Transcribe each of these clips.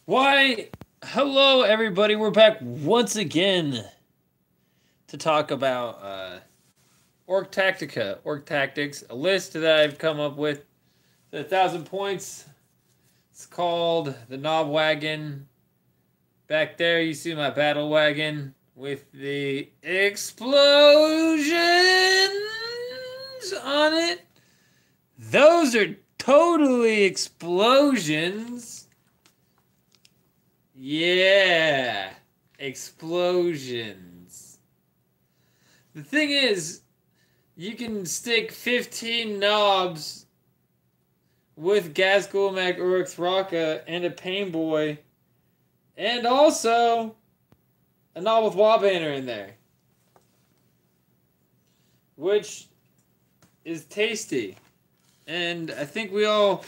Why, hello everybody. We're back once again to talk about Ork Tactics, a list that I've come up with. 1,000 points. It's called the Wagon. Back there, you see my Battlewagon with the explosions on it. Those are totally explosions. Yeah, explosions. The thing is, you can stick 15 Nobz with Ghazghkull Thraka and a Painboy, and also a Nob with Waaagh banner in there, which is tasty. And I think we all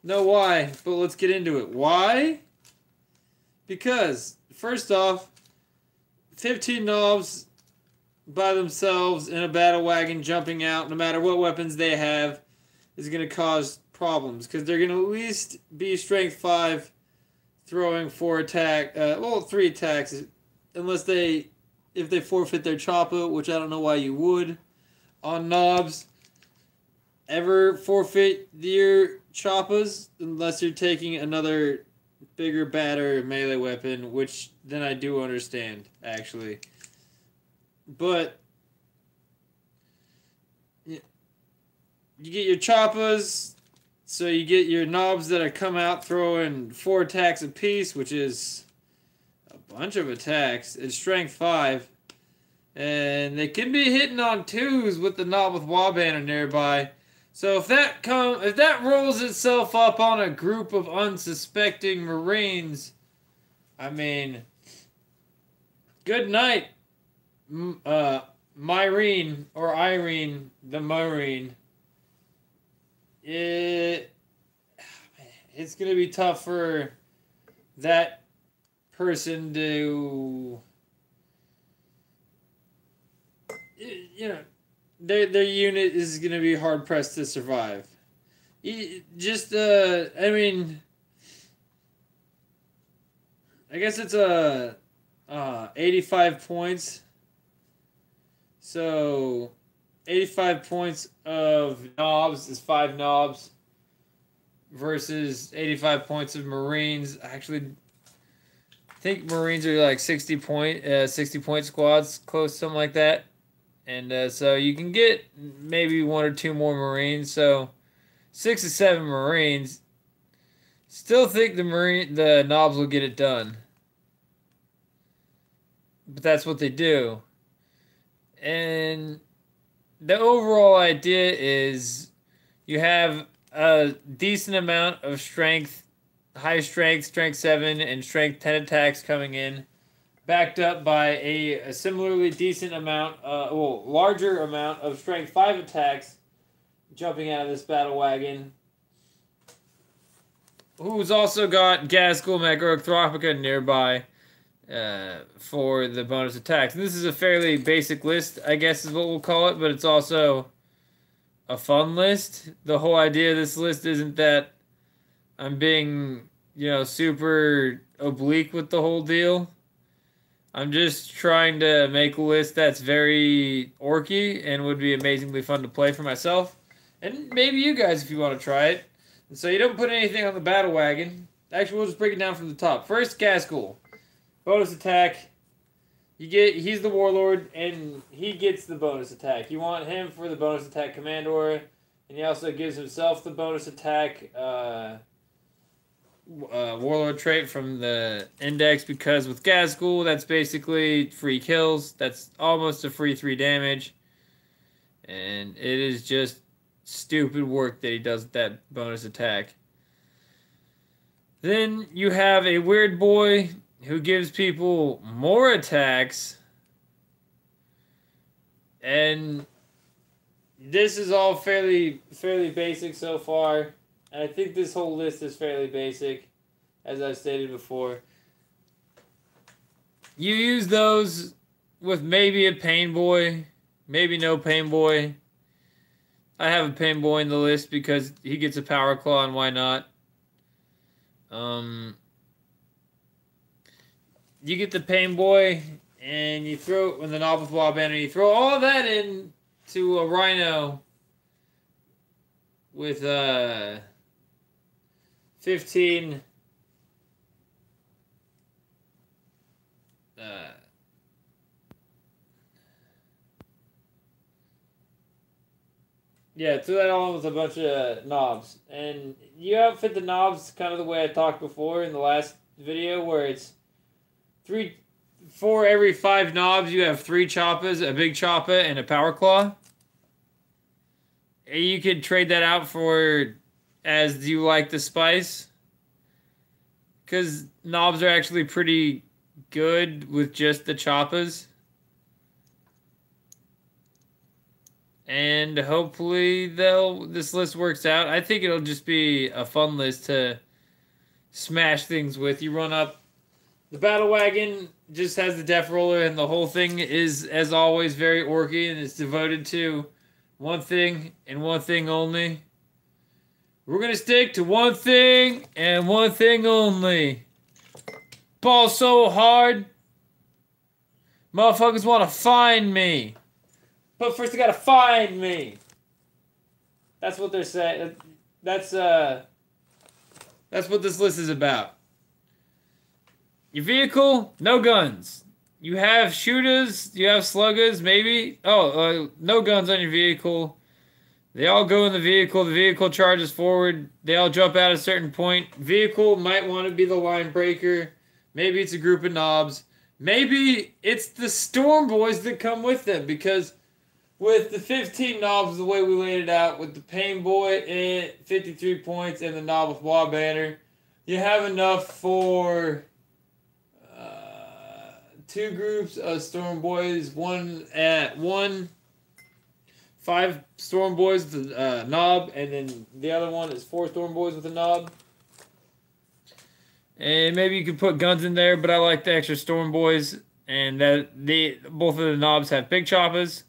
know why, but let's get into it. Why? Because, first off, 15 Nobz by themselves in a Battlewagon jumping out, no matter what weapons they have, is going to cause problems. Because they're going to at least be Strength 5, throwing 3 attacks, unless if they forfeit their Choppa, which I don't know why you would, on Nobz. Ever forfeit your Choppas, unless you're taking another bigger, badder melee weapon, which then I do understand, actually. But you get your Choppas, so you get your Nobz that come out throwing 4 attacks apiece, which is a bunch of attacks. It's Strength 5. And they can be hitting on 2s with the Nob with Waaagh banner nearby. So if that rolls itself up on a group of unsuspecting Marines, I mean, good night, Myrene or Irene the Marine. It's gonna be tough for that person to, their unit is going to be hard pressed to survive. I guess it's 85 points. So 85 points of Nobz is 5 Nobz versus 85 points of Marines. Actually, I think Marines are like 60 point squads, close, something like that. And so you can get maybe 1 or 2 more Marines. So 6 or 7 Marines. Still think the Nobz will get it done. But that's what they do. And the overall idea is you have a decent amount of strength, high strength, strength 7, and strength 10 attacks coming in, backed up by a similarly decent amount, larger amount of strength 5 attacks jumping out of this Battlewagon, who's also got Ghazghkull Thraka nearby for the bonus attacks. And this is a fairly basic list, I guess is what we'll call it, but it's also a fun list. The whole idea of this list isn't that I'm being, super oblique with the whole deal. I'm just trying to make a list that's very orky and would be amazingly fun to play for myself. And maybe you guys if you want to try it. And so you don't put anything on the Battlewagon. Actually, we'll just break it down from the top. First, Ghazghkull. Bonus attack. He's the Warlord, and he gets the bonus attack. You want him for the bonus attack Commander, and he also gives himself the bonus attack Warlord trait from the index, because with Ghazghkull, that's basically free kills. That's almost a free 3 damage. And it is just stupid work that he does with that bonus attack. Then you have a Weirdboy who gives people more attacks. And this is all fairly basic so far. And I think this whole list is fairly basic, as I've stated before. You use those with maybe a Painboy, maybe no Painboy. I have a Painboy in the list because he gets a Power Claw, and why not? you get the Painboy, and you throw it with the Nobz with Waaagh banner. You throw all that in to a Rhino with 15. Yeah, threw that on with a bunch of Nobz. And you outfit the Nobz kind of the way I talked before in the last video, where it's for every 5 Nobz, you have 3 Choppas, a big Choppa, and a Power Klaw. And you could trade that out for as you like the spice. Because Nobz are actually pretty good with just the Choppas. And hopefully this list works out. I think it'll just be a fun list to smash things with. You run up. The Battlewagon just has the Deff roller, and the whole thing is, as always, very orky, and it's devoted to one thing and one thing only. We're going to stick to one thing and one thing only. Ball so hard, motherfuckers want to find me. But first, they gotta find me. That's what they're saying. That's what this list is about. Your vehicle, no guns. You have Shootas, you have Sluggas, maybe. No guns on your vehicle. They all go in the vehicle. The vehicle charges forward. They all jump out at a certain point. Vehicle might want to be the line breaker. Maybe it's a group of Nobz. Maybe it's the Storm Boys that come with them, because with the 15 Nobz, the way we laid it out, with the Painboy and 53 points and the Nobz with Waaagh banner, you have enough for 2 groups of Storm Boys, 5 Storm Boys with a Nob, and then the other one is 4 Storm Boys with a Nob. And maybe you could put guns in there, but I like the extra Storm Boys, and that both of the Nobz have big Choppas.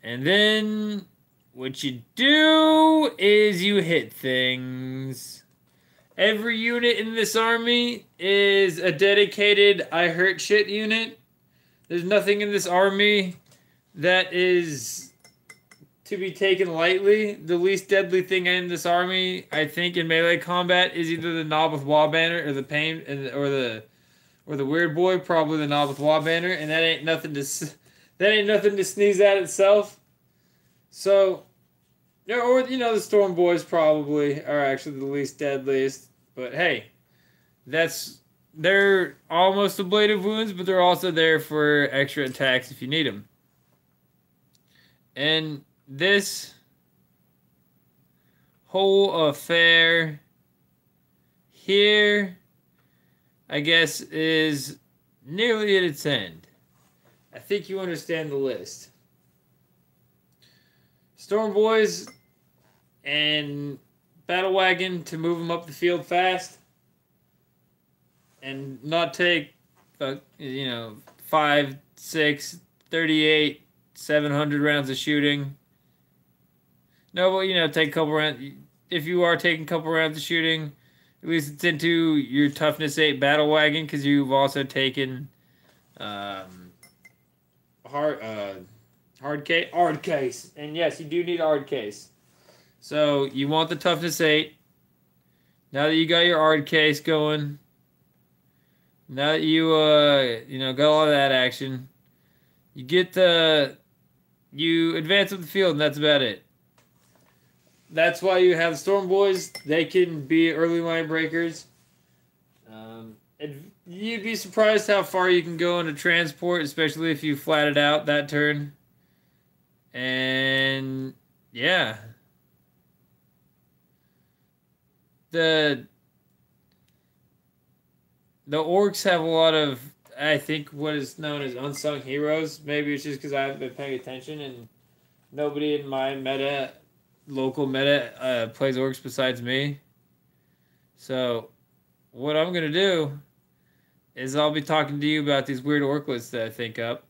And then what you do is you hit things. Every unit in this army is a dedicated I hurt shit unit. There's nothing in this army that is to be taken lightly. The least deadly thing in this army, I think, in melee combat is either the Nobz with Waaagh banner or the or the Weirdboy, probably the Nobz with Waaagh banner, and that ain't nothing to sneeze at itself. So, or the Storm Boys probably are actually the least deadliest. But hey, they're almost ablative wounds, but they're also there for extra attacks if you need them. And this whole affair here, I guess, is nearly at its end. I think you understand the list. Storm Boys and Battlewagon to move them up the field fast and not take 5, 6, 38, 700 rounds of shooting. No, but take a couple rounds. If you are taking a couple rounds of shooting, at least it's into your toughness 8 Battlewagon, because you've also taken hard case. And yes, you do need hard case. So you want the toughness 8. Now that you got your hard case going, now that you got all of that action, you advance up the field, and that's about it. That's why you have Storm Boys. They can be early line breakers. You'd be surprised how far you can go into transport, especially if you flat it out that turn. And yeah, the Orks have a lot of, I think, what is known as unsung heroes. Maybe it's just because I haven't been paying attention and nobody in my local meta plays Orks besides me. So what I'm going to do is I'll be talking to you about these weird orc lists that I think up.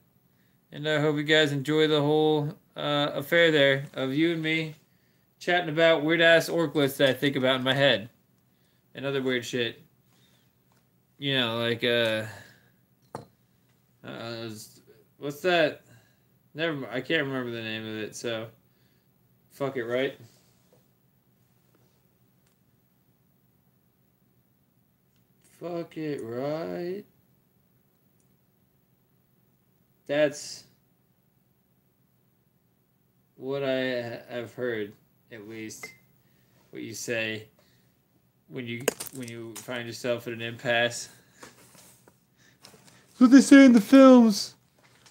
And I hope you guys enjoy the whole affair there of you and me chatting about weird-ass orc lists that I think about in my head. And other weird shit. you know, like what's that? Never mind. I can't remember the name of it. So, fuck it, right? Fuck it, right? That's what I have heard, at least. What you say when you find yourself at an impasse. That's what they say in the films.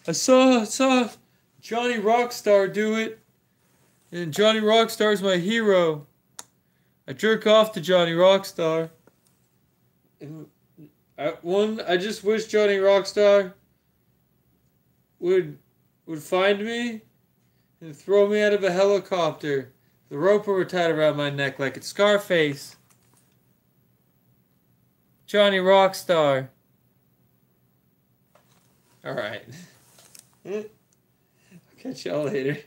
I saw Johnny Rockstar do it, and Johnny Rockstar's my hero. I jerk off to Johnny Rockstar. And I just wish Johnny Rockstar would find me and throw me out of a helicopter. The rope were tied around my neck like it's Scarface. Johnny Rockstar. Alright. I'll catch y'all later.